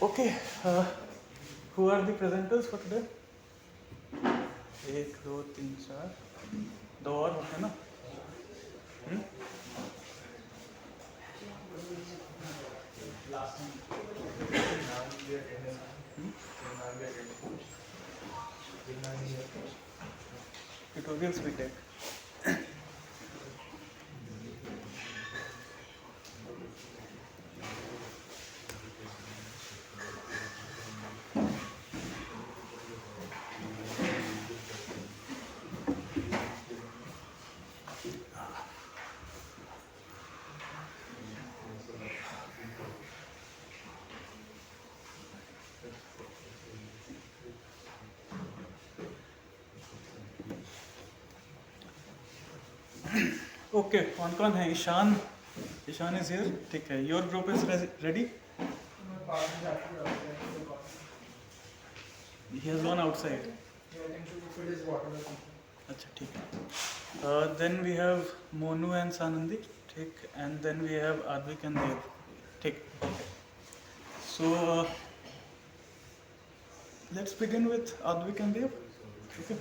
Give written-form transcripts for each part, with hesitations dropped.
Okay, who are the presenters for today? 1 2 3 4 दो और होते हैं ना? Tutorials we take. Okay, कौन है? Ishan is here. ठीक है. Your group is ready? He has gone outside. अच्छा ठीक है. Then we have Monu and Sanandi. ठीक. And then we have Advik and Dev. ठीक. Okay. So let's begin with Advik and Dev. Okay.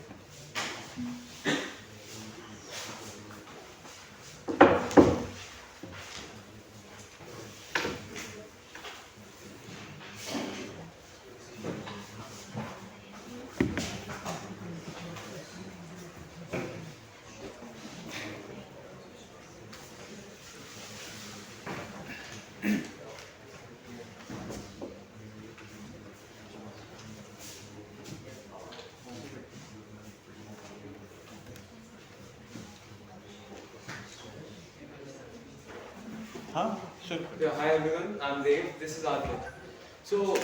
Sure. Yeah, hi everyone, I'm Dev, this is Advik. So,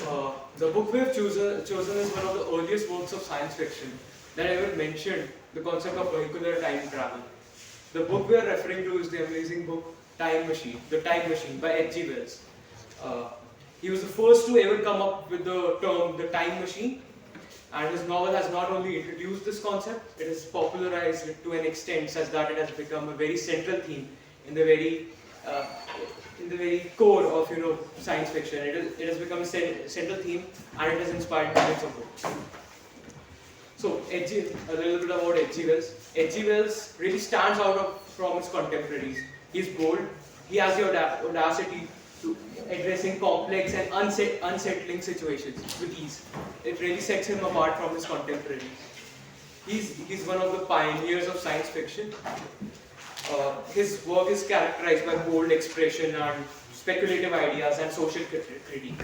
the book we have chosen is one of the earliest works of science fiction that ever mentioned the concept of vehicular time travel. The book we are referring to is the amazing book The Time Machine by H.G. Wells. He was the first to ever come up with the term the time machine, and his novel has not only introduced this concept, it has popularized it to an extent such that it has become a very central theme in the very core of science fiction. It has become a central theme, and it has inspired millions of books. So a little bit about H.G. Wells. H.G. Wells really stands out from his contemporaries. He's bold. He has the audacity to addressing complex and unsettling situations with ease. It really sets him apart from his contemporaries. He's one of the pioneers of science fiction. His work is characterized by bold expression and speculative ideas and social critique.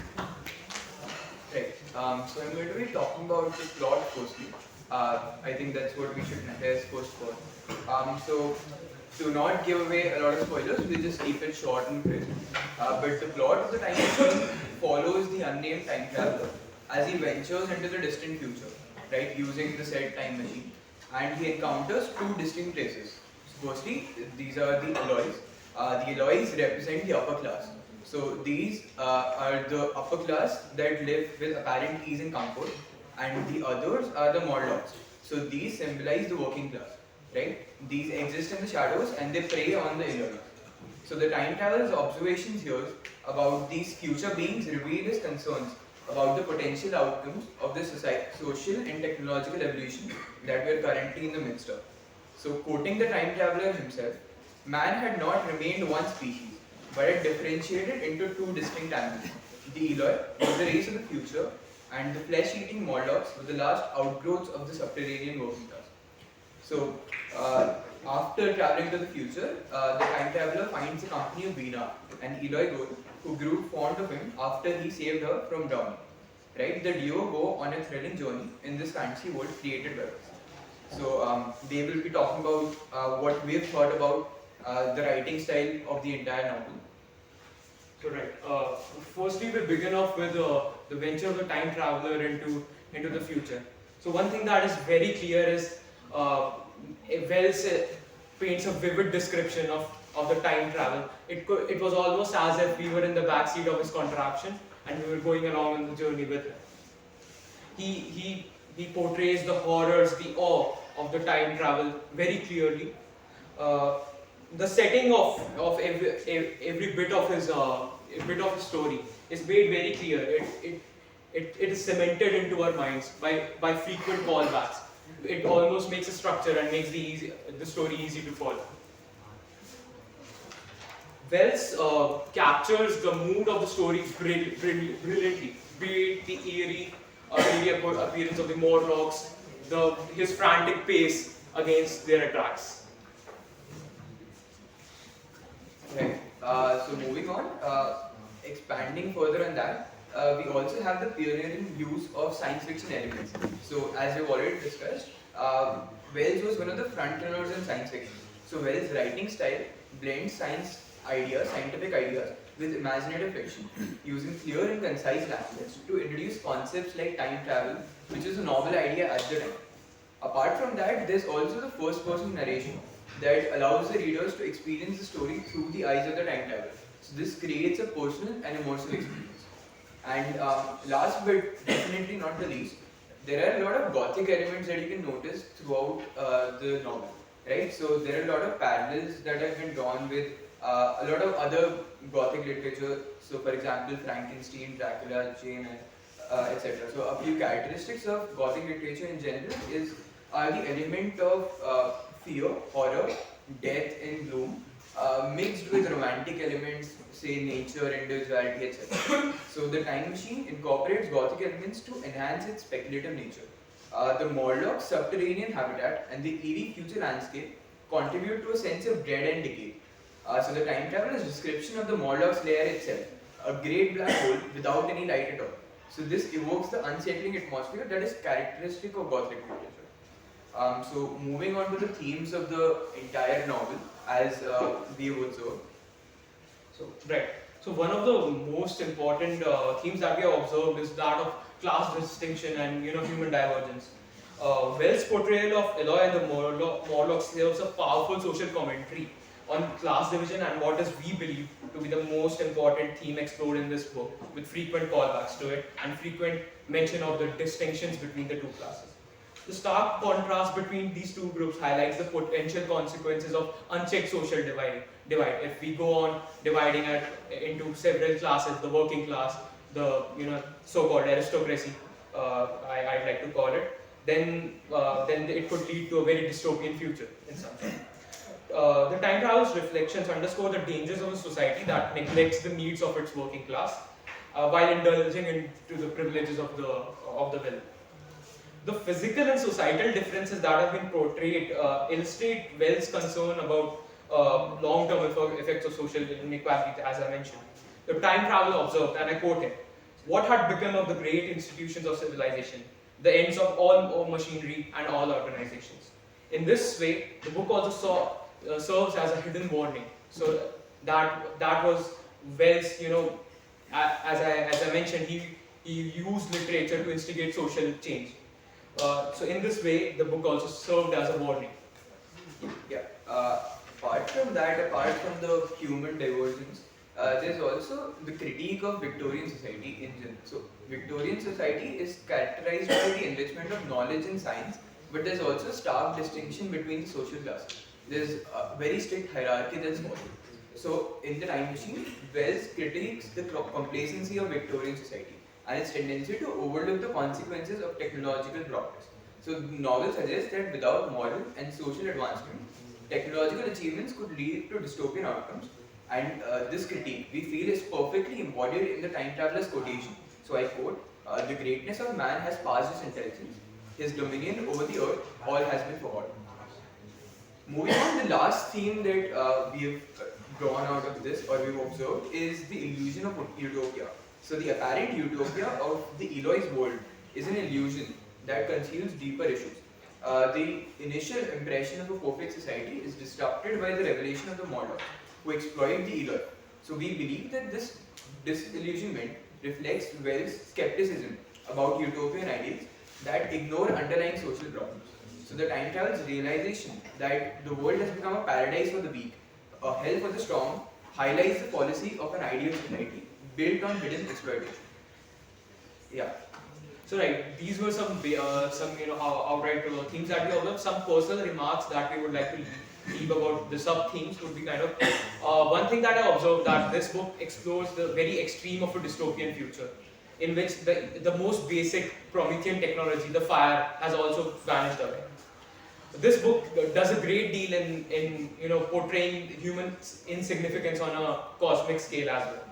Right. So I'm going to be talking about the plot firstly. I think that's what we should address first for. So to not give away a lot of spoilers, we'll just keep it short and crisp. But the plot of the time machine follows the unnamed time traveler as he ventures into the distant future, right, using the said time machine, and he encounters two distinct races. Firstly, these are the alloys. The alloys represent the upper class. So these are the upper class that live with apparent ease and comfort, and the others are the Morlocks. So these symbolize the working class, right? These exist in the shadows and they prey on the Eloi. So the time traveler's observations here about these future beings reveal his concerns about the potential outcomes of the social and technological evolution that we are currently in the midst of. So quoting the time traveler himself, man had not remained one species, but had differentiated into two distinct animals. The Eloi was the race of the future, and the flesh-eating Morlocks were the last outgrowths of the subterranean working class. So, after traveling to the future, the time traveler finds the company of Veena, an Eloi girl, who grew fond of him after he saved her from drowning. Right? The duo go on a thrilling journey in this fantasy world created by us. So, they will be talking about what we've heard about the writing style of the entire novel. So right. Firstly, we begin off with the venture of the time traveler into the future. So one thing that is very clear is Wells paints a vivid description of the time travel. It was almost as if we were in the backseat of his contraption and we were going along on the journey with him. He portrays the horrors, the awe of the time travel very clearly. The setting of every bit of his story is made very clear. It is cemented into our minds by frequent callbacks. It almost makes a structure and makes the story easy to follow. Wells captures the mood of the story brilliantly, be it the eerie appearance of the Morlocks, his frantic pace against their attacks. Right. So moving on, expanding further on that, we also have the pioneering use of science fiction elements. So as we've already discussed, Wells was one of the frontrunners in science fiction. So Wells' writing style blends scientific ideas with imaginative fiction, using clear and concise language to introduce concepts like time travel, which is a novel idea at the time. Apart from that, there's also the first-person narration that allows the readers to experience the story through the eyes of the time traveler. So this creates a personal and immersive experience. And last but definitely not the least, there are a lot of gothic elements that you can notice throughout the novel, right? So there are a lot of parallels that have been drawn with a lot of other gothic literature. So for example, Frankenstein, Dracula, Jane, etc. So a few characteristics of gothic literature in general are the element of fear, horror, death and gloom, mixed with romantic elements, say nature, individuality, etc. So the Time Machine incorporates gothic elements to enhance its speculative nature. The Morlock's subterranean habitat and the eerie future landscape contribute to a sense of dread and decay. So the time traveler's description of the Morlock's lair itself, a great black hole without any light at all. So this evokes the unsettling atmosphere that is characteristic of gothic literature. So moving on to the themes of the entire novel as we have observed. So right. So one of the most important themes that we have observed is that of class distinction and human divergence. Wells' portrayal of Eloi and the Morlocks serves a powerful social commentary on class division and what is we believe to be the most important theme explored in this book, with frequent callbacks to it and frequent mention of the distinctions between the two classes. The stark contrast between these two groups highlights the potential consequences of unchecked social divide. If we go on dividing it into several classes, the working class, the so-called aristocracy, I'd like to call it, then it could lead to a very dystopian future in some sense. The time travel's reflections underscore the dangers of a society that neglects the needs of its working class while indulging into the privileges of the wealthy. The physical and societal differences that have been portrayed illustrate Wells' concern about long-term effects of social inequality, as I mentioned. The time traveler observed, and I quote him, "What had become of the great institutions of civilization, the ends of all machinery and all organizations?" In this way, the book also serves as a hidden warning. So that was Wells, as I mentioned, he used literature to instigate social change. So in this way, the book also served as a warning. Yeah. Apart from that, apart from the human divergence, there's also the critique of Victorian society in general. So, Victorian society is characterized by the enrichment of knowledge and science, but there's also a stark distinction between the social classes. There's a very strict hierarchy that's followed. So, in the Time Machine, Wells critiques the complacency of Victorian society and its tendency to overlook the consequences of technological progress. So, the novel suggests that without moral and social advancement, technological achievements could lead to dystopian outcomes. And this critique, we feel, is perfectly embodied in the time traveler's quotation. So I quote, the greatness of man has passed his intelligence. His dominion over the earth, all has been forgotten. Moving on, the last theme that we have drawn out of this, or we've observed, is the illusion of utopia. So the apparent utopia of the Eloy's world is an illusion that conceals deeper issues. The initial impression of a perfect society is disrupted by the revelation of the Morlocks, who exploit the Eloy. So we believe that this disillusionment reflects Wells' skepticism about utopian ideals that ignore underlying social problems. So the time travel's realization that the world has become a paradise for the weak, a hell for the strong, highlights the policy of an ideal society built on hidden exploitation. Yeah. So right, these were some outright themes that we observed. Some personal remarks that we would like to leave about the sub themes would be kind of one thing that I observed, that this book explores the very extreme of a dystopian future, in which the most basic Promethean technology, the fire, has also vanished away. This book does a great deal in portraying human insignificance on a cosmic scale as well.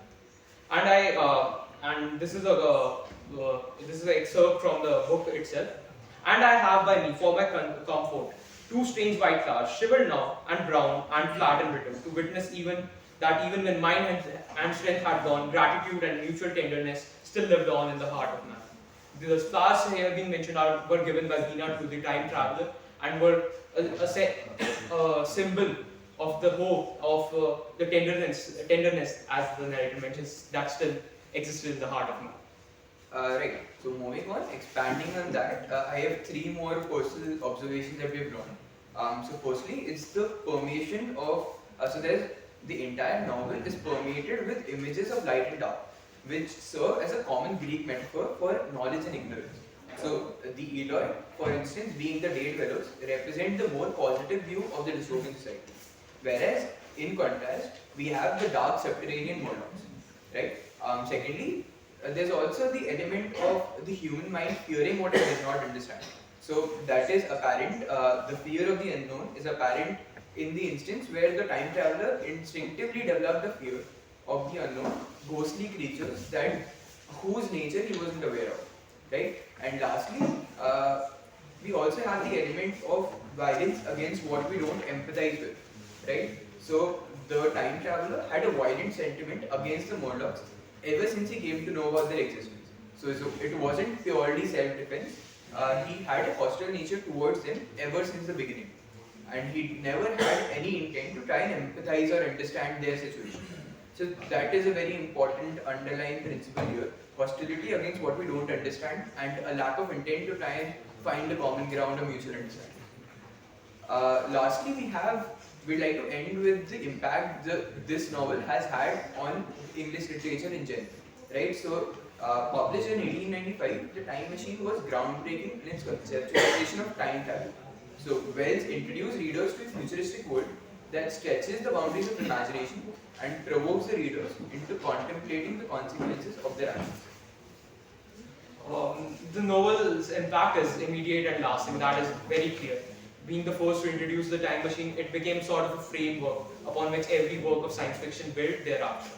And this is an excerpt from the book itself. And I have by me, for my comfort, two strange white flowers, shivered now and brown and flat and brittle, to witness even when mind and strength had gone, gratitude and mutual tenderness still lived on in the heart of man. The flowers here being mentioned were given by Veena to the time traveler and were a symbol of the hope, of the tenderness, as the narrator mentions, that still existed in the heart of man. Right. So moving on, expanding on that, I have three more personal observations that we have drawn. So firstly, it's the permeation of, so there's the entire novel is permeated with images of light and dark, which serve as a common Greek metaphor for knowledge and ignorance. So the Eloi, for instance, being the day dwellers, represent the more positive view of the dystopian society. Whereas, in contrast, we have the dark subterranean Morlocks, right? Secondly, there's also the element of the human mind fearing what it does not understand. So that is apparent, the fear of the unknown is apparent in the instance where the time traveler instinctively developed the fear of the unknown, ghostly creatures whose nature he wasn't aware of, right? And lastly, we also have the element of violence against what we don't empathize with, right? So the time traveler had a violent sentiment against the Morlocks ever since he came to know about their existence. So it wasn't purely self-defense. He had a hostile nature towards them ever since the beginning. And he never had any intent to try and empathize or understand their situation. So that is a very important underlying principle here. Hostility against what we don't understand and a lack of intent to try and find a common ground or mutual understanding. Lastly, we'd like to end with the impact this novel has had on English literature in general, right? So, published in 1895, The Time Machine was groundbreaking in its conceptualization of time travel. So, Wells introduced readers to a futuristic world that stretches the boundaries of imagination and provokes the readers into contemplating the consequences of their actions. The novel's impact is immediate and lasting, that is very clear. Being the first to introduce the time machine, it became sort of a framework upon which every work of science fiction built thereafter.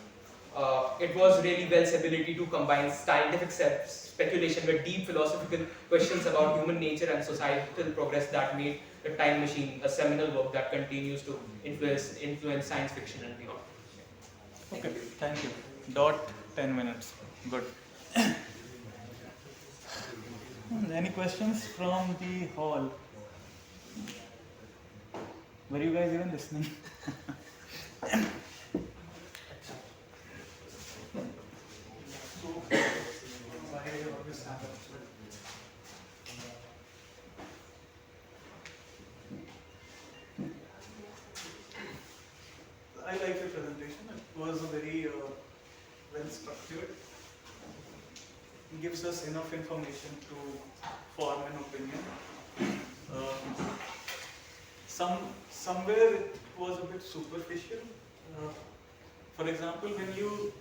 It was really Wells' ability to combine scientific speculation with deep philosophical questions about human nature and societal progress that made the time machine a seminal work that continues to influence science fiction and beyond. Okay, thank you. Dot 10 minutes. Good. Any questions from the hall? Were you guys even listening? I like your presentation. It was a very gives us enough information to form an opinion. Somewhere it was a bit superficial. For example, when you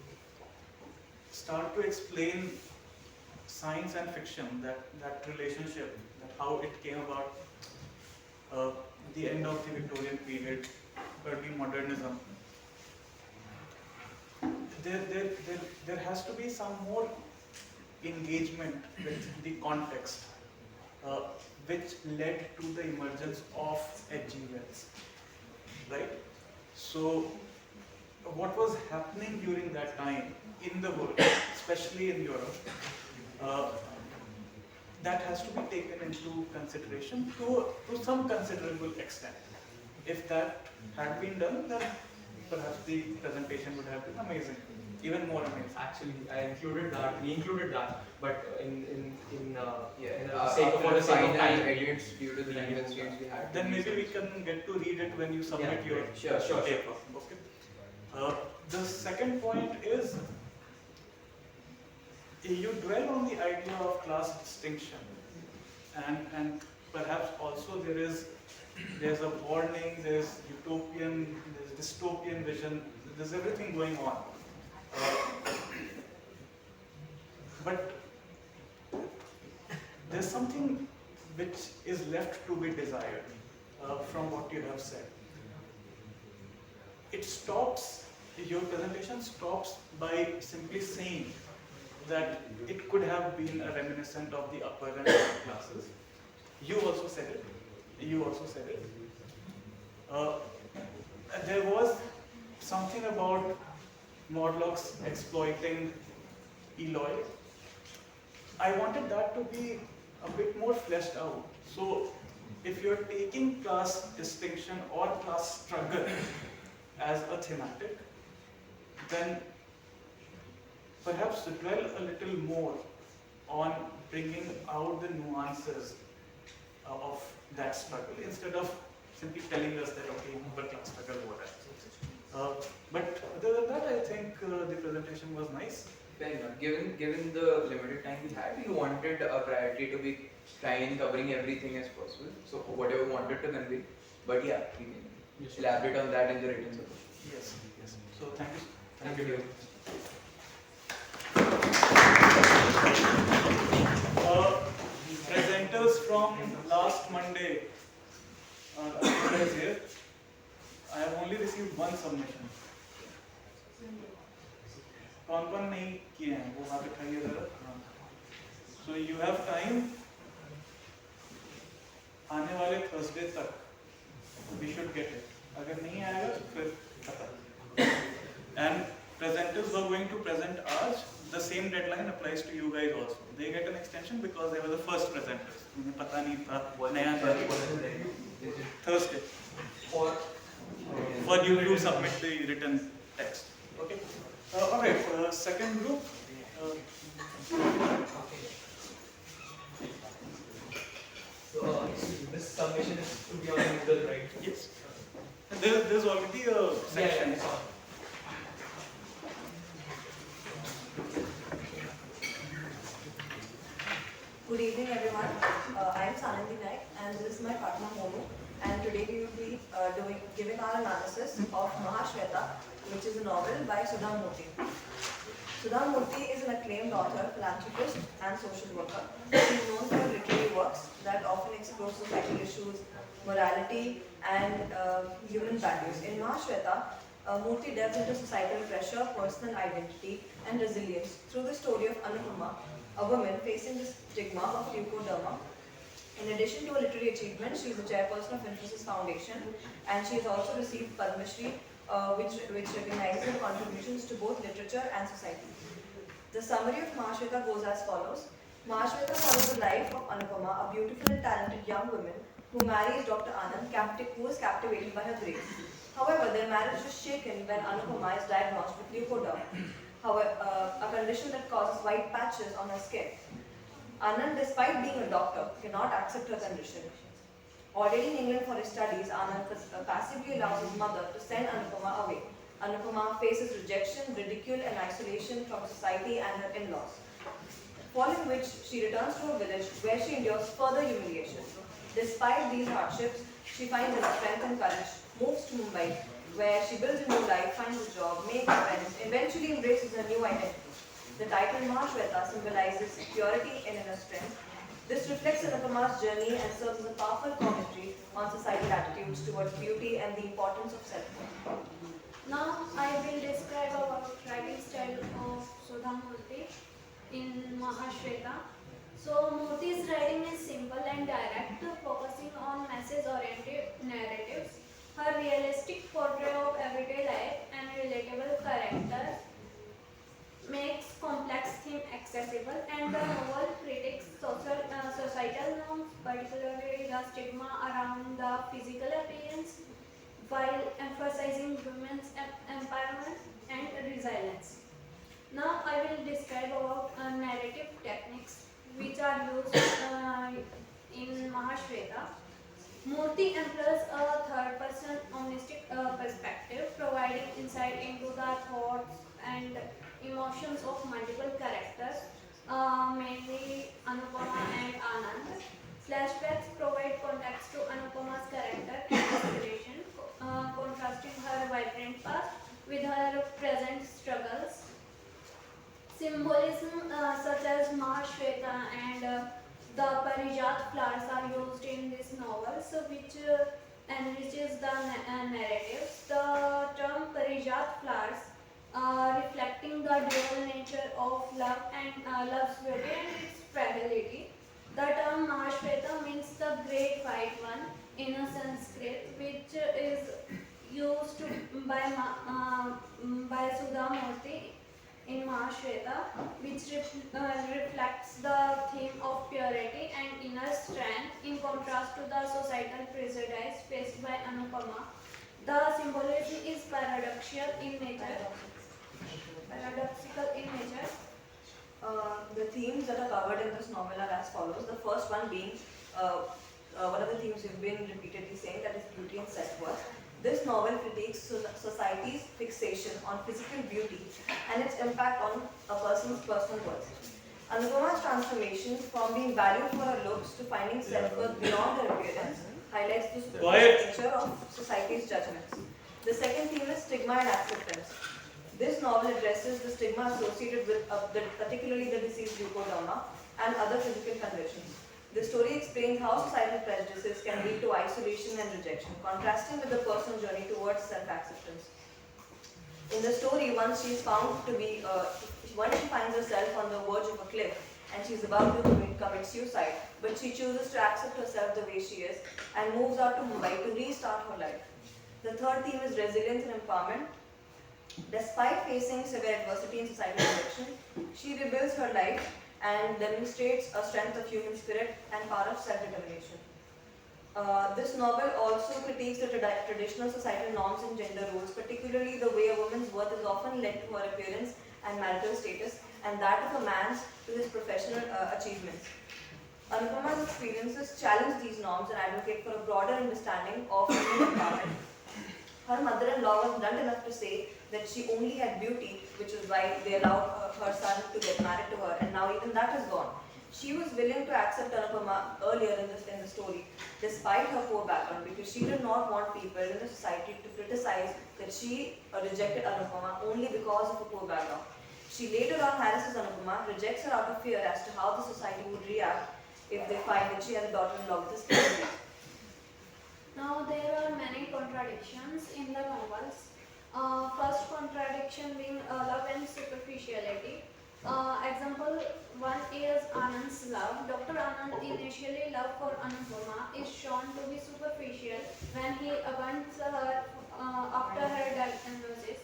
start to explain science and fiction, that relationship, that how it came about, the end of the Victorian period, early modernism, there has to be some more engagement with the context, which led to the emergence of H.G. Wells, right? So, what was happening during that time in the world, especially in Europe, that has to be taken into consideration to some considerable extent. If that had been done, then perhaps the presentation would have been amazing, even more amazing. Actually, we included that, but Yeah, sake of after the time. final edits due to the language change we had. Then maybe we can get to read it when you submit Yeah, your sure. paper. Okay. The second point is, you dwell on the idea of class distinction, and perhaps also there's a warning, there's utopian, there's dystopian vision, there's everything going on. But there's something which is left to be desired from what you have said. Your presentation stops by simply saying that it could have been a reminiscent of the upper and lower classes. You also said it. There was something about Morlocks exploiting Eloy. I wanted that to be a bit more fleshed out. So, if you're taking class distinction or class struggle as a thematic, then perhaps dwell a little more on bringing out the nuances of that struggle instead of simply telling us that, okay, upper class struggle, whatever. But other than that, I think the presentation was nice. Fair enough. Given the limited time we had, we wanted a priority to be trying covering everything as possible. So whatever we wanted to convey. But yeah, we can elaborate on that in the written support. Yes. So thank you. Thank you. Presenters from last Monday are here. I have only received one submission. कौन नहीं किए हैं वो वहाँ पे खाइए जरा. So you have time. आने वाले Thursday तक we should get it. अगर नहीं आएगा तो फिर खत्म. And presenters who are going to present ours, the same deadline applies to you guys also. They get an extension because they were the first presenters. उन्हें पता नहीं था नया Thursday. For you to submit the written text. Okay. Alright, second group. So, this submission is to be on Moodle, right? Yes. There's already a section. Yeah, Good evening, everyone. I am Sanandi Naik, and this is my partner Monu. And today we will be giving our analysis of Mahashweta, which is a novel by Sudha Murthy. Sudha Murthy is an acclaimed author, philanthropist, and social worker. She is known for her literary works that often explore societal issues, morality, and human values. In Mahashweta, Murthy delves into societal pressure, personal identity, and resilience through the story of Anupama, a woman facing the stigma of leukoderma. In addition to her literary achievements, she is the chairperson of Infosys Foundation, and she has also received Padma Shri, which recognizes her contributions to both literature and society. The summary of Mahashweta goes as follows. Mahashweta follows the life of Anupama, a beautiful and talented young woman who marries Dr. Anand, who is captivated by her grace. However, their marriage is shaken when Anupama is diagnosed with leukoderma, a condition that causes white patches on her skin. Anand, despite being a doctor, cannot accept her condition. Already in England for his studies, Anand passively allows his mother to send Anupama away. Anupama faces rejection, ridicule, and isolation from society and her in-laws. following which she returns to her village where she endures further humiliation. Despite these hardships, she finds inner strength and courage, moves to Mumbai, where she builds a new life, finds a job, makes friends, eventually embraces a new identity. The title Mahashweta symbolizes purity and inner strength. This reflects Anupama's journey and serves as a powerful commentary on societal attitudes towards beauty and the importance of self-worth. Now I will describe about writing style of Sudha Murthy in Mahashweta. So Murthy's writing is simple and direct, focusing on message-oriented narratives. Her realistic portrait of everyday life and relatable characters makes complex theme accessible, and the novel critiques societal norms, particularly the stigma around the physical appearance, while emphasizing women's empowerment and resilience. Now I will describe about narrative techniques which are used in Mahashweta. Murthy employs a third-person omniscient perspective, providing insight into the thoughts and emotions of multiple characters, mainly Anupama and Anand. Flashbacks provide context to Anupama's character and inspiration, contrasting her vibrant past with her present struggles. Symbolism such as Mahashweta and the Parijat flowers are used in this novel, so which enriches the narratives. The term Parijat flowers reflecting the dual nature of love and love's beauty and its fragility. The term Mahashweta means the great white one in a Sanskrit, which is used by Sudha Murthy in Mahashweta, which reflects the theme of purity and inner strength in contrast to the societal prejudice faced by Anupama. The symbolism is paradoxical in nature. The themes that are covered in this novel are as follows. The first one being one of the themes we've been repeatedly saying, that is beauty and self-worth. This novel critiques society's fixation on physical beauty and its impact on a person's personal worth. Anupama's transformation from being valued for her looks to finding self-worth beyond her appearance highlights the superficial nature of society's judgments. The second theme is stigma and acceptance. This novel addresses the stigma associated with particularly the disease leukoderma and other physical conditions. The story explains how societal prejudices can lead to isolation and rejection, contrasting with the personal journey towards self-acceptance. In the story, once she finds herself on the verge of a cliff and she's about to commit suicide, but she chooses to accept herself the way she is and moves out to Mumbai to restart her life. The third theme is resilience and empowerment. Despite facing severe adversity in societal rejection, she rebuilds her life and demonstrates a strength of human spirit and power of self-determination. This novel also critiques the traditional societal norms and gender roles, particularly the way a woman's worth is often linked to her appearance and marital status, and that of a man's to his professional achievements. Anupama's experiences challenge these norms and advocate for a broader understanding of women empowerment. Her mother-in-law was blunt enough to say that she only had beauty, which is why they allowed her son to get married to her, and now even that is gone. She was willing to accept Anupama earlier in the story, despite her poor background, because she did not want people in the society to criticize that she rejected Anupama only because of a poor background. She later on harasses Anupama, rejects her out of fear as to how the society would react if they find that she has a daughter-in-law with a skin. Now there are many contradictions in the novels. First contradiction being love and superficiality. Example 1 is Anand's love. Dr. Anand initially love for Anupama is shown to be superficial when he abandons her after her diagnosis.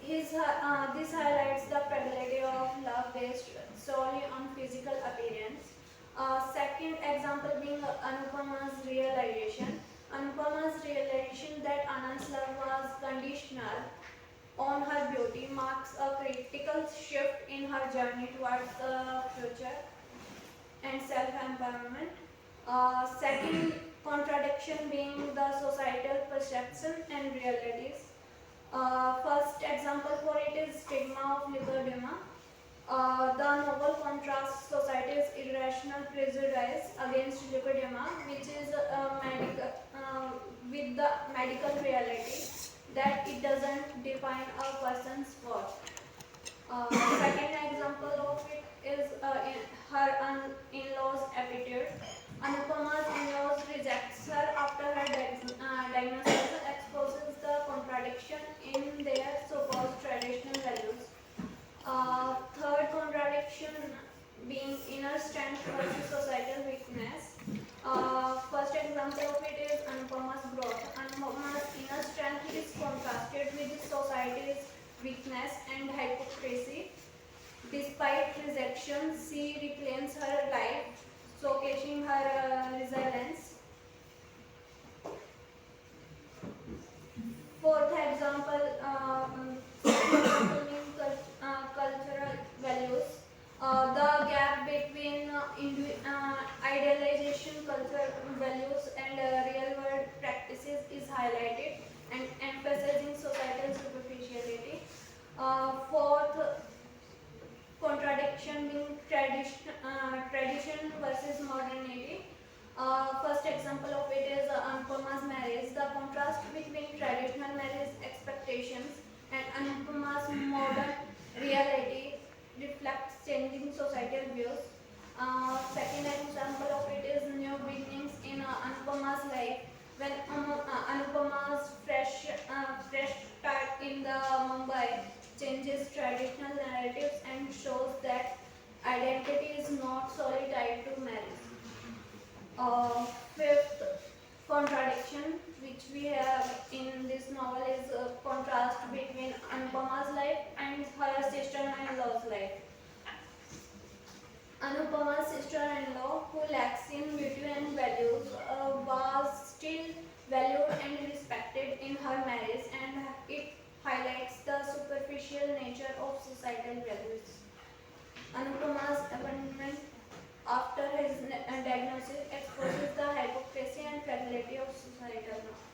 This highlights the fragility of love based solely on physical appearance. Second example being Anupama's realization. Anupama's realization that Anand's love was conditional on her beauty marks a critical shift in her journey towards the future and self-empowerment. Second contradiction being the societal perception and realities. First example for it is stigma of leukodema. The contrasts society's irrational prejudice against lipedema, which is with the medical reality that it doesn't define a person's worth. Second example of it is her in-laws' attitude. Anupama's in-laws rejects her after her diagnosis exposes the contradiction in their supposed traditional values. Third contradiction being inner strength versus societal weakness. First example of it is Anupama's growth. Anupama's inner strength is contrasted with society's weakness and hypocrisy. Despite rejection, she reclaims her life, showcasing her resilience. Fourth example, cultural values. The gap between idealization culture values and real world practices is highlighted and emphasizing societal superficiality. Fourth contradiction being tradition versus modernity. First example of it is Anupama's marriage. The contrast between traditional marriage expectations and Anupama's modern reality reflects changing societal views. Second example of it is new beginnings in Anupama's life. When Anupama's fresh start in the Mumbai changes traditional narratives and shows that identity is not solely tied to marriage. Fifth contradiction which we have in this novel is a contrast between Anupama's life and her sister-in-law's life. Anupama's sister-in-law, who lacks in beauty and values, was still valued and respected in her marriage, and it highlights the superficial nature of societal values. Anupama's abandonment after his diagnosis exposes the hypocrisy and fragility of societal norms.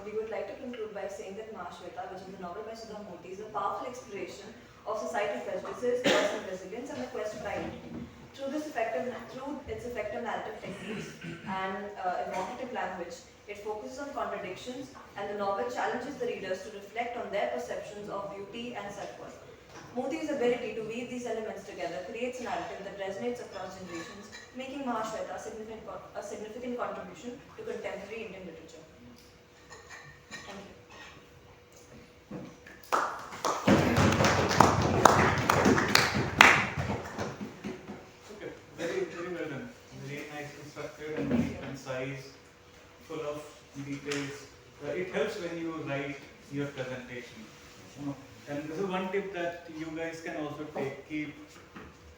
We would like to conclude by saying that Mahashweta, which is a novel by Sudha Murthy, is a powerful exploration of societal prejudices, personal resilience, and the quest for identity. Through its effective narrative techniques and evocative language, it focuses on contradictions, and the novel challenges the readers to reflect on their perceptions of beauty and self-worth. Murthy's ability to weave these elements together creates a narrative that resonates across generations, making Mahashweta a significant contribution to contemporary Indian literature. Thank you. Okay, very well done. Very nicely structured and very concise, full of details. It helps when you write your presentation. And this is one tip that you guys can also take.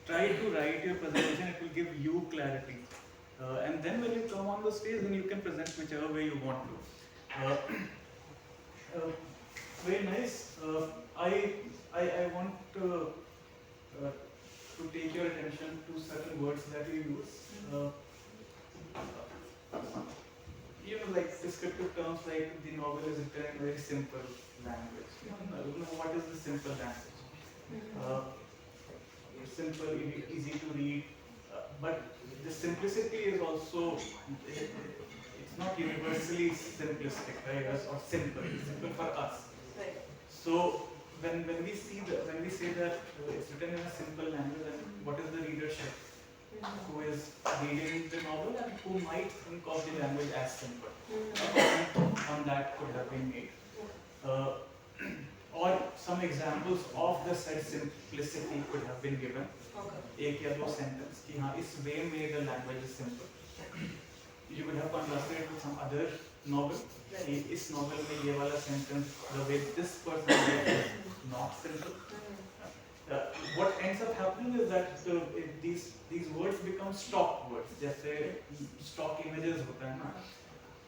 Try to write your presentation, it will give you clarity. And then when you come on the stage, then you can present whichever way you want to. Very nice. I want to take your attention to certain words that you use. Like descriptive terms like the novel is written in very simple language. I don't know what is the simple language. Simple, easy to read, but the simplicity is also, it's not universally simplistic, right? Or simple. It's simple for us. Right. So when we say that it's written in a simple language, and what is the readership who is reading the novel and who might think of the language as simple? On that could have been made. Or some examples of the said simplicity could have been given. एक या दो sentence कि हाँ इस way में the language is simple. You could have contrasted it with some other novel. कि इस novel में ये वाला sentence, the way this person read is not simple. What ends up happening is that these words become stock words, जैसे stock images होता है ना.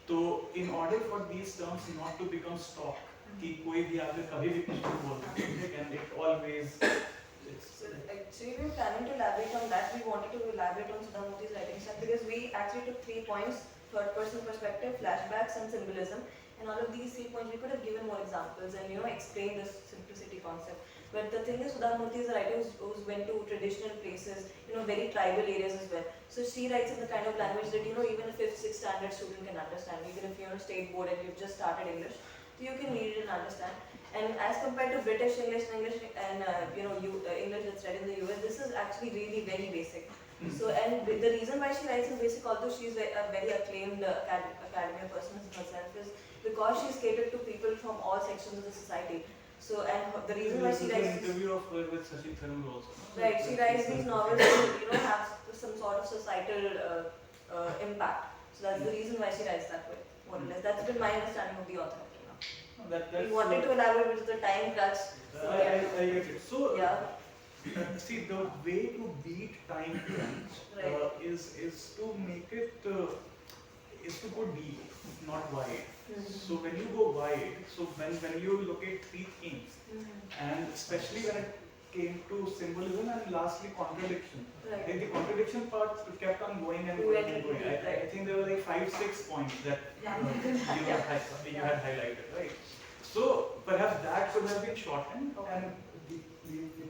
तो in order for these terms not to become stock, कि कोई भी आगे कभी भी कुछ भी बोल सकता है, and it always. So we were planning to elaborate on that. We wanted to elaborate on Sudha Murthy's writing style because we actually took 3 points: third-person perspective, flashbacks, and symbolism. And all of these 3 points, we could have given more examples and explained this simplicity concept. But the thing is, Sudha Murthy is a writer who's went to traditional places, very tribal areas as well. So she writes in the kind of language that, even a 5th, 6th standard student can understand. Even if you're on a state board and you've just started English, so you can read it and understand. And as compared to British English and English that's read in the US, this is actually really very basic. So, and the reason why she writes in basic, although she's a very acclaimed academia person herself, is because she's catered to people from all sections of the society. So, and the reason why she writes... An interview of her with Sashi Tharoor also. Right, she writes these novels to, have some sort of societal impact. So that's the reason why she writes that way, more or less. That's been my understanding of the author. We wanted to elaborate with the time crunch. So I get it. So, yeah. See, the way to beat time crunch Right. is to make it, is to go deep, not wide. So when you go wide, so when you look at 3 themes, and especially when it came to symbolism and lastly contradiction. Right. Like the contradiction part kept on going and going and going. I think there were like 5-6 points that you had highlighted, right? So perhaps that could have been shortened, and the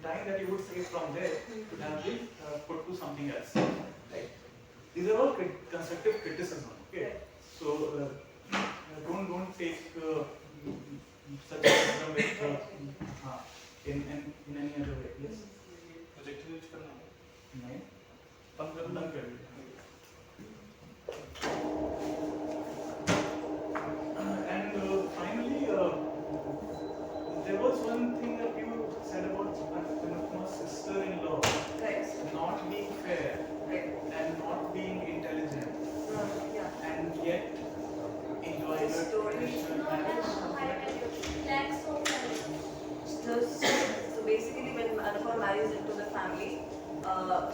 time that you would save from there could have been put to something else. Right? These are all constructive criticism. Okay, Right. so don't take such criticism with in any other way. Yes. Project use करना है नहीं. बंद कर दीजिए And finally, there was one thing that you said about Anupma's sister-in-law Right. not being fair Right. and not being intelligent, Yeah. and yet enjoying her traditional marriage. So basically, when Anupma marries into the family,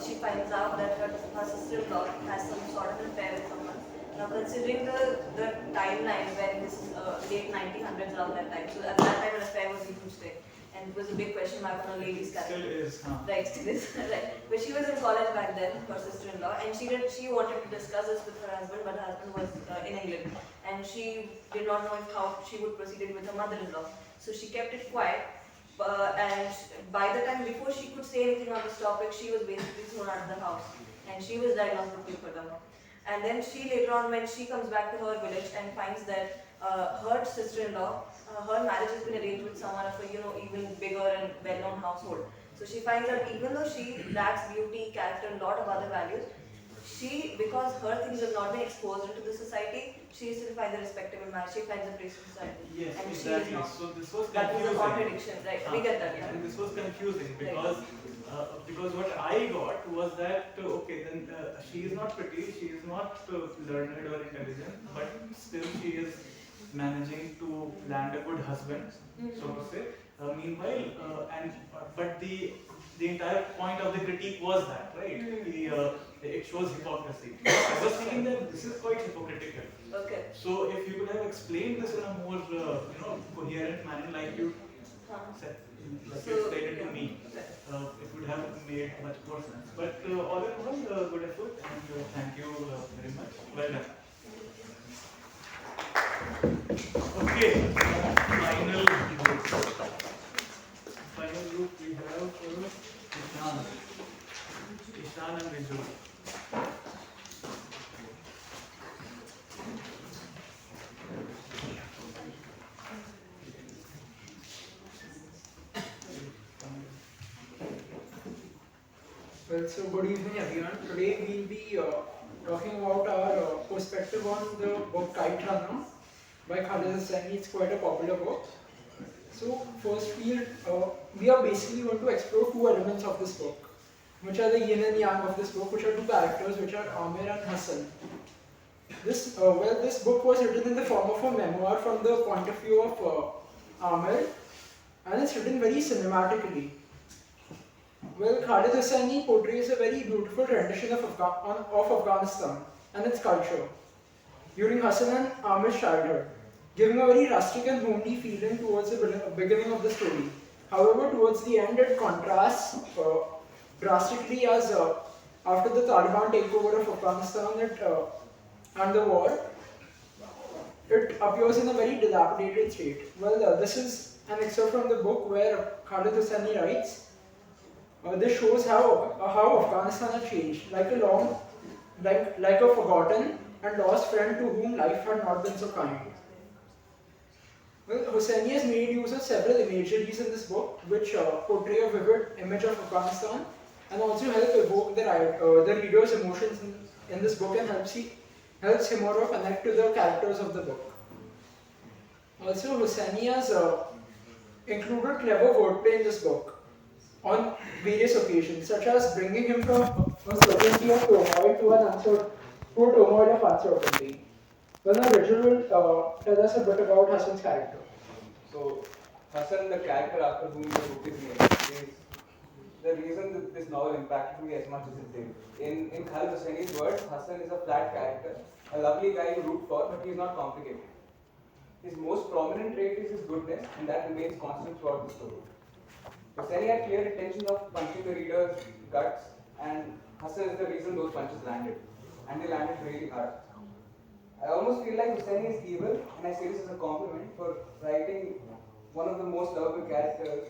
she finds out that her sister-in-law has some sort of affair with someone. Now, considering the timeline where this is late 1900s around that time, so at that time an affair was a huge thing, and it was a big question mark on a lady's character. Still is, huh? Right, still is. Right. But she was in college back then, her sister-in-law, and she wanted to discuss this with her husband, but her husband was in England, and she did not know how she would proceed with her mother-in-law. So she kept it quiet, and by the time before she could say anything on this topic, she was basically thrown out of the house, and she was diagnosed with Clipchamp. And then she later on, when she comes back to her village and finds that her sister-in-law, her marriage has been arranged with someone of a even bigger and well-known household. So she finds that even though she lacks beauty, character, and a lot of other values, because her things have not been exposed into the society, she still finds a respectable marriage. She finds a place in society. Yes, and exactly. She is not. So this was That was a confusing. contradiction, right? We get that, yeah. And this was confusing because what I got was that okay, then she is not pretty, she is not learned or intelligent, but still she is managing to land a good husband, so to say. Meanwhile, but the entire point of the critique was that, right? It shows hypocrisy. I was thinking that this is quite hypocritical. Okay. So if you could have explained this in a more coherent manner, like you said, like you explained it to me, it would have made much more sense. But all in all, good effort, and thank you very much. Well done. Okay, final group we have Ishan and Riju. Well, so good evening everyone. Today we'll be talking about our perspective on the book Kite Runner by Khalid Hossaini. It's quite a popular book. So first we are basically going to explore 2 elements of this book, which are the yin and yang of this book, which are 2 characters, which are Amir and Hassan. This book was written in the form of a memoir from the point of view of Amir, and it's written very cinematically. Well, Khalid Hossaini portrays a very beautiful rendition of Afghanistan and its culture during Hassan and Amir's childhood, giving a very rustic and homely feeling towards the beginning of the story. However, towards the end, it contrasts drastically as after the Taliban takeover of Afghanistan and the war, it appears in a very dilapidated state. Well, this is an excerpt from the book where Khalid Hosseini writes, this shows how Afghanistan had changed, like a forgotten and lost friend to whom life had not been so kind. Well, Hosseini has made use of several imageries in this book which portray a vivid image of Afghanistan and also help evoke the reader's emotions in this book and helps him or her connect to the characters of the book. Also, Hosseini has included clever wordplay in this book on various occasions, such as bringing him from a certainty of turmoil to a turmoil of uncertainty. Well, now Richard will tell us a bit about Hassan's character. So, Hassan, the character after whom the book is named, is the reason that this novel impacted me as much as it did. In Khalid Hosseini's words, Hassan is a flat character, a lovely guy you root for, but he is not complicated. His most prominent trait is his goodness, and that remains constant throughout the story. Hosseini had clear intentions of punching the reader's guts, and Hassan is the reason those punches landed. And they landed really hard. I almost feel like Hosseini is evil, and I say this as a compliment for writing one of the most lovable characters,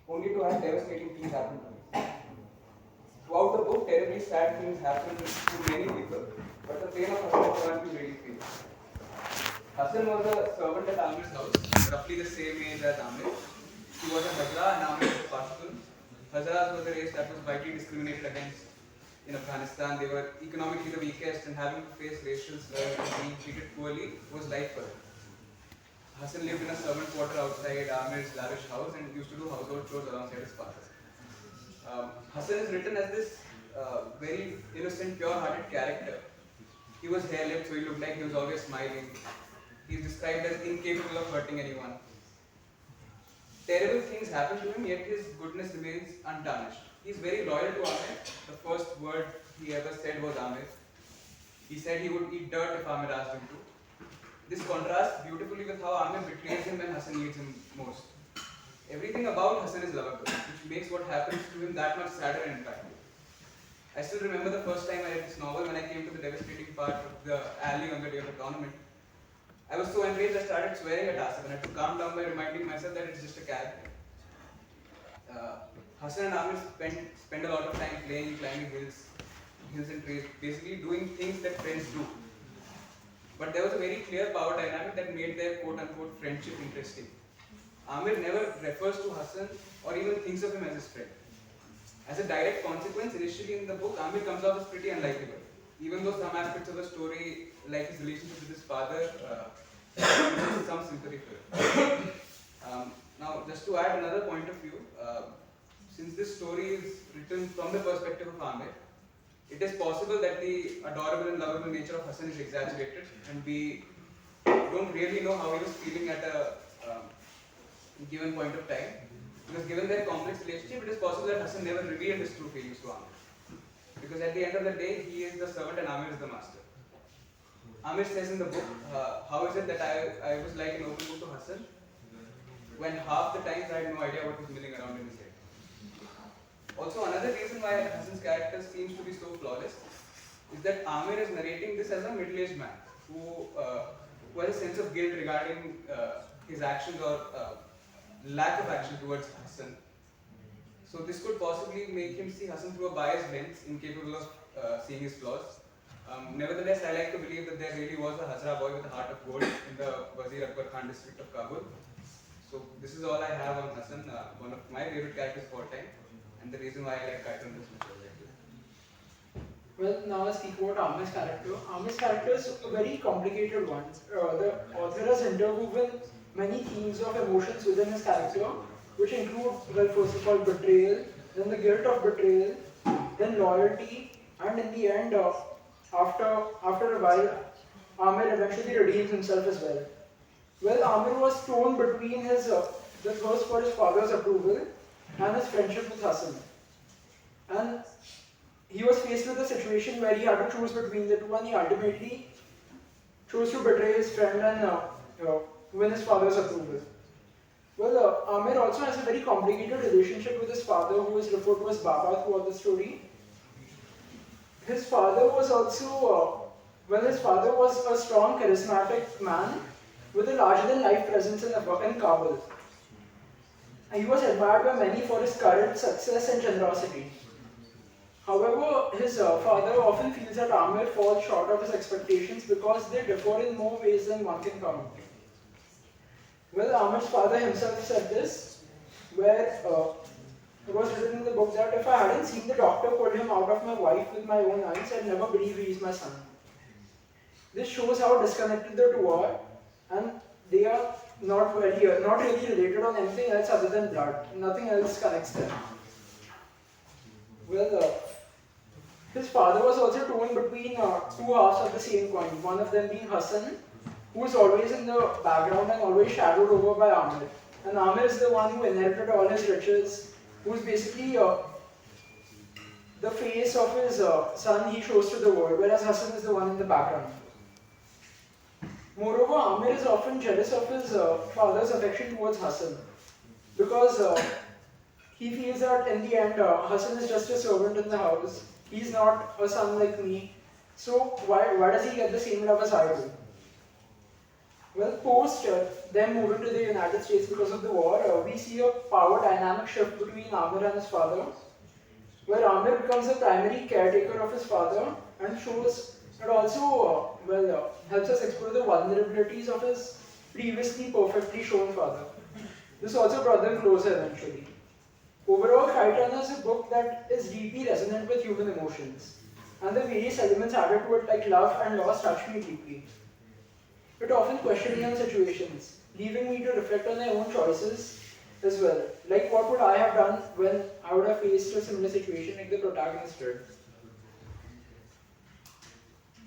only to have devastating things happen to him. Throughout the book, terribly sad things happen to many people, but the pain of Hassan is one you really feel. Hassan was a servant at Amir's house, roughly the same age as Amir. He was a Hazara and Amir was a Pashtun. Hazaras was a race that was widely discriminated against in Afghanistan. They were economically the weakest, and having to face racial slurs and being treated poorly was life for them. Hassan lived in a servant quarter outside Amir's lavish house and used to do household chores alongside his father. Hassan is written as this very innocent, pure-hearted character. He was hair-lipped, so he looked like he was always smiling. He is described as incapable of hurting anyone. Terrible things happen to him, yet his goodness remains untarnished. He is very loyal to Amir. The first word he ever said was Amir. He said he would eat dirt if Amir asked him to. This contrasts beautifully with how Amir betrays him when Hassan needs him most. Everything about Hassan is lovable, which makes what happens to him that much sadder and impactful. I still remember the first time I read this novel when I came to the devastating part of the alley on the day of the tournament. I was so enraged I started swearing at Asif, and I had to calm down by reminding myself that it's just a character. Hassan and Amir spend a lot of time playing, climbing hills and trees, basically doing things that friends do. But there was a very clear power dynamic that made their quote-unquote friendship interesting. Amir never refers to Hassan or even thinks of him as his friend. As a direct consequence, initially in the book, Amir comes off as pretty unlikable. Even though some aspects of the story, like his relationship with his father, some sympathy for it. Now, just to add another point of view, since this story is written from the perspective of Amir, it is possible that the adorable and lovable nature of Hassan is exaggerated, and we don't really know how he was feeling at a given point of time. Because given their complex relationship, it is possible that Hassan never revealed his true feelings to Amir. Because at the end of the day, he is the servant and Amir is the master. Amir says in the book, how is it that I was like an open book to Hassan, when half the times I had no idea what was milling around in his head. Also, another reason why Hassan's character seems to be so flawless is that Amir is narrating this as a middle-aged man who has a sense of guilt regarding his actions or lack of action towards Hassan. So this could possibly make him see Hassan through a biased lens, incapable of seeing his flaws. Nevertheless, I like to believe that there really was a Hazara boy with a heart of gold in the Wazir Akbar Khan district of Kabul. So this is all I have on Hassan, one of my favorite characters of all time, and the reason why I like Kaitan this much. Well, now let's speak about Amir's character. Amir's character is a very complicated one. The author has interwoven many themes of emotions within his character, which include, well, first of all, betrayal, then the guilt of betrayal, then loyalty, and in the end, after a while, Amir eventually redeems himself as well. Well, Amir was torn between the thirst for his father's approval and his friendship with Hassan. And he was faced with a situation where he had to choose between the two, and he ultimately chose to betray his friend and win his father's approval. Well, Amir also has a very complicated relationship with his father, who is referred to as Baba throughout the story. His father was also, his father was a strong, charismatic man with a larger-than-life presence in Kabul. He was admired by many for his courage, success, and generosity. However, his father often feels that Amir falls short of his expectations because they differ in more ways than one can count. Well, Amir's father himself said this, where it was written in the book that if I hadn't seen the doctor pull him out of my wife with my own eyes, I'd never believe he is my son. This shows how disconnected the two are, and they are not really related on anything else other than blood. Nothing else connects them. Well, his father was also torn between two halves of the same coin. One of them being Hassan, who is always in the background and always shadowed over by Amir. And Amir is the one who inherited all his riches, who is basically the face of his son he shows to the world, whereas Hassan is the one in the background. Moreover, Amir is often jealous of his father's affection towards Hassan, because he feels that in the end, Hassan is just a servant in the house. He's not a son like me, so why does he get the same love as I do? Well, post them moving to the United States because of the war, we see a power dynamic shift between Amir and his father, where Amir becomes the primary caretaker of his father and shows it also helps us explore the vulnerabilities of his previously perfectly shown father. This also brought them closer eventually. Overall, Kite Runner is a book that is deeply resonant with human emotions, and the various elements added to it like love and loss touch me deeply. It often questioned me on situations, leaving me to reflect on my own choices as well. Like what would I have done when I would have faced a similar situation like the protagonist did.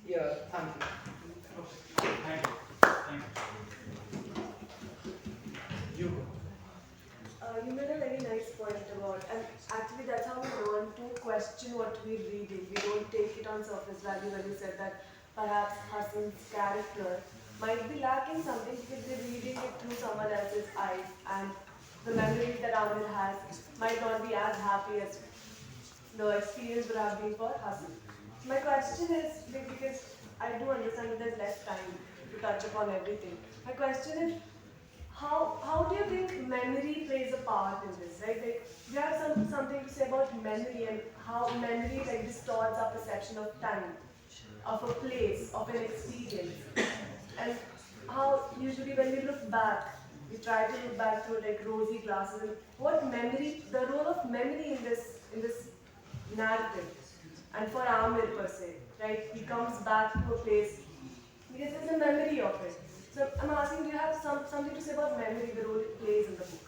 Yeah, thank you. Thank you. You made a very nice point about, and actually that's how we learn to question what we're reading. We don't take it on surface value when you said that perhaps Hassan's character might be lacking something because they're reading it through someone else's eyes, and the memories that Amir has might not be as happy as the experience would have been for Hassan. My question is, because I do understand that there's less time to touch upon everything. My question is, how do you think memory plays a part in this, right? Like, we have something to say about memory and how memory like distorts our perception of time, of a place, of an experience, and how usually when we look back, we try to look back through like rosy glasses. And what memory, the role of memory in this narrative, and for Amir per se, right? He comes back to a place because there's a memory of it. So I'm asking, do you have something to say about memory, the role it plays in the book?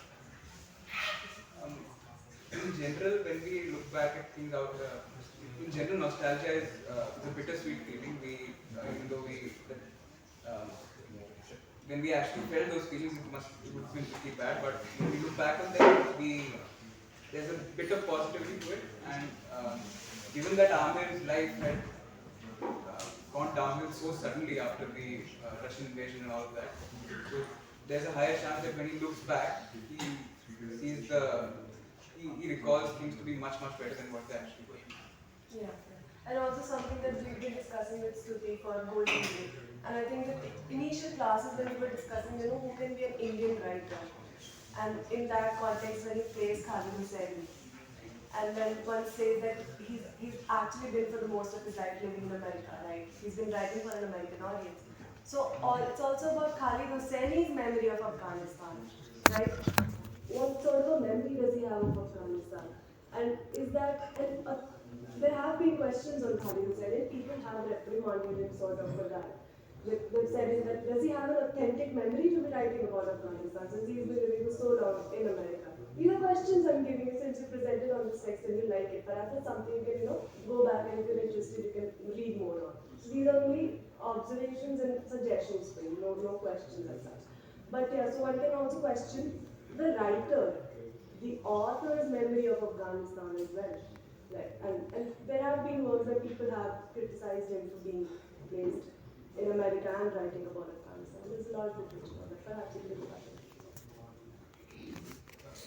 In general, when we look back at things out, in general, nostalgia is a bittersweet feeling. Even though when we actually felt those feelings, it would have been pretty bad. But when we look back on them, there's a bit of positivity to it. And given that Amir's life had gone downhill so suddenly after the Russian invasion and all of that, so there's a higher chance that when he looks back, he sees he recalls things to be much better than what they actually were. Yeah, and also something that we've been discussing with Stuti for Golden Day. And I think that initial classes when we were discussing, who can be an Indian writer, and in that context when he plays Khalid Hussaini, and then one says that he's actually been for the most of his life living in America, right? He's been writing for an American audience. So it's also about Khalid Hussaini's memory of Afghanistan, right? What sort of a memory does he have of Afghanistan? And is that, there have been questions on Khalid Hussaini, people have reprimanded him sort of for that. They've said that, does he have an authentic memory to be writing about Afghanistan since he's been living for so long in America? These are questions I'm giving you since you presented on this text and you like it. Perhaps it's something you can, go back and if you're interested, you can read more on. So these are only observations and suggestions for you, no questions as such. But yeah, so one can also question the writer, the author's memory of Afghanistan as well. Like, and there have been works that people have criticized him for being placed in America and writing about Afghanistan. There's a lot of literature on that. Perhaps you can discuss it.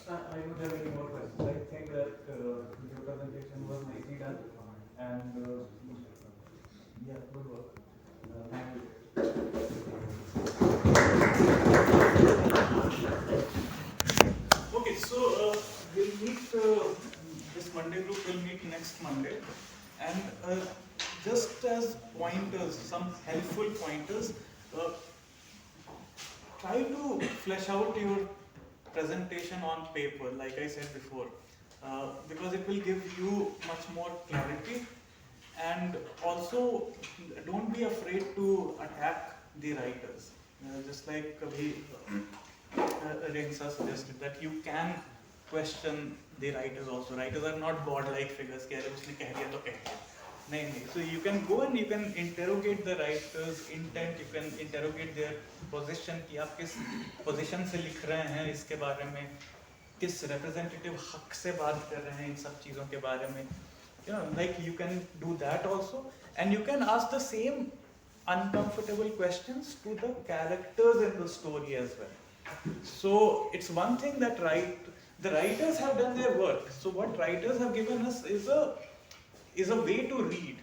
I don't have any more questions. I think that the presentation was nicely done, and yeah, good work. Thank you. Okay, so And just as pointers, some helpful pointers, try to flesh out your presentation on paper, like I said before, because it will give you much more clarity. And also, don't be afraid to attack the writers. Just like Rensa suggested, that you can question the writers also. Writers are not godlike figures. कि अरे उसने कह दिया तो कह दिया. नहीं. So you can go and you can interrogate the writer's intent. You can interrogate their position कि आप किस position से लिख रहे हैं इसके बारे में, किस representative हक से बात कर रहे हैं इन सब चीज़ों के बारे में. You know, like you can do that also, and you can ask the same uncomfortable questions to the characters in the story as well. So it's one thing that the writers have done their work. So what writers have given us is a way to read.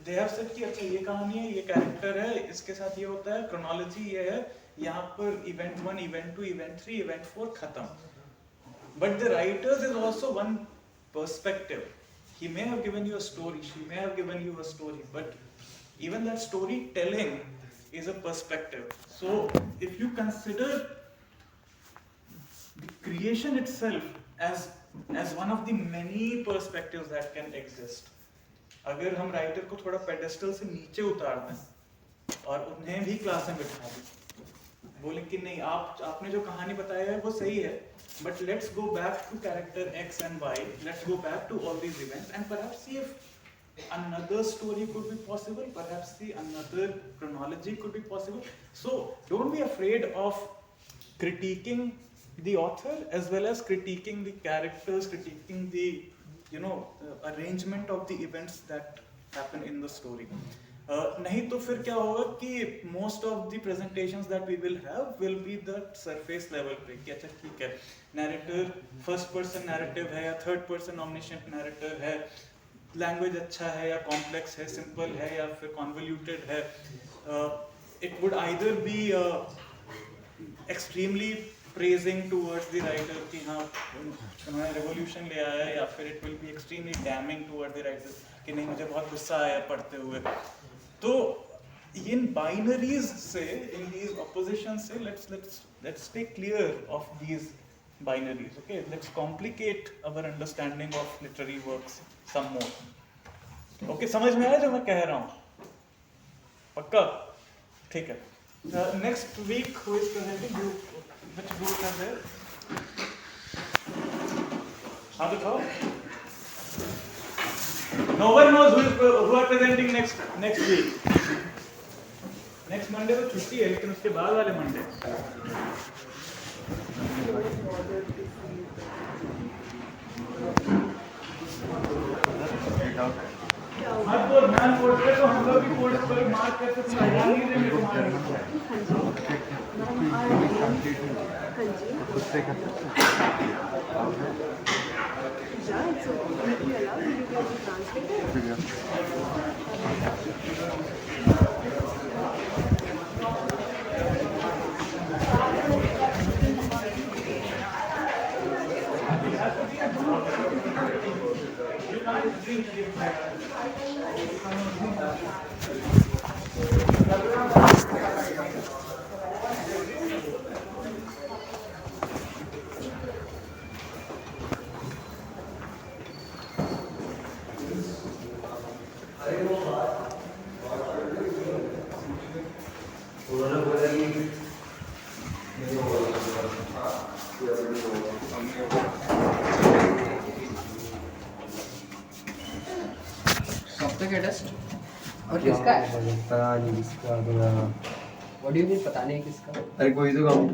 They have said कि अच्छा ये कहानी है, ये character है, इसके साथ ये होता है, chronology ये है, यहाँ पर event 1, event 2, event 3, event 4 खत्म. But the writers is also one perspective. He may have given you a story, she may have given you a story, but even that storytelling is a perspective. So if you consider the creation itself as one of the many perspectives that can exist, अगर हम writer को थोड़ा pedestal से नीचे उतार दें और उन्हें भी क्लास में बिठा दें, बोले कि नहीं आपने जो कहानी बताया है वो सही है, but let's go back to character X and Y, let's go back to all these events and perhaps see if another story could be possible, perhaps see another chronology could be possible. So don't be afraid of critiquing the author as well as critiquing the characters, critiquing the arrangement of the events that happen in the story. नहीं तो फिर क्या होगा कि most of the presentations that we will have will be the surface level पे कि अच्छा ठीक है, narrator first person narrative है या third person omniscient narrator है, language अच्छा है या complex है, simple है या फिर convoluted है. It would either be extremely praising towards the writer कि हाँ उन्होंने revolution ले आया, या फिर it will be extremely damning towards the writer कि नहीं मुझे बहुत गुस्सा आया पढ़ते हुए. तो इन बाइनरीज से, इन these oppositions से let's stay clear of these binaries. Okay, let's complicate our understanding of literary works some more. Okay, समझ में आया जो मैं कह रहा हूँ? पक्का? ठीक है. Next week who is presenting? Which group is there? हाँ दिखाओ. No one knows who are presenting next week. Next Monday तो छुट्टी है, लेकिन उसके बाद वाले Monday. मत बोल, मैं पोर्ट पे तो हम लोग भी पोर्ट पर मार्क करते थे, ध्यान नहीं दे मेरे को और किसका है? पता नहीं किसका. What do you mean पता नहीं किसका? अरे कोई तो कंपनी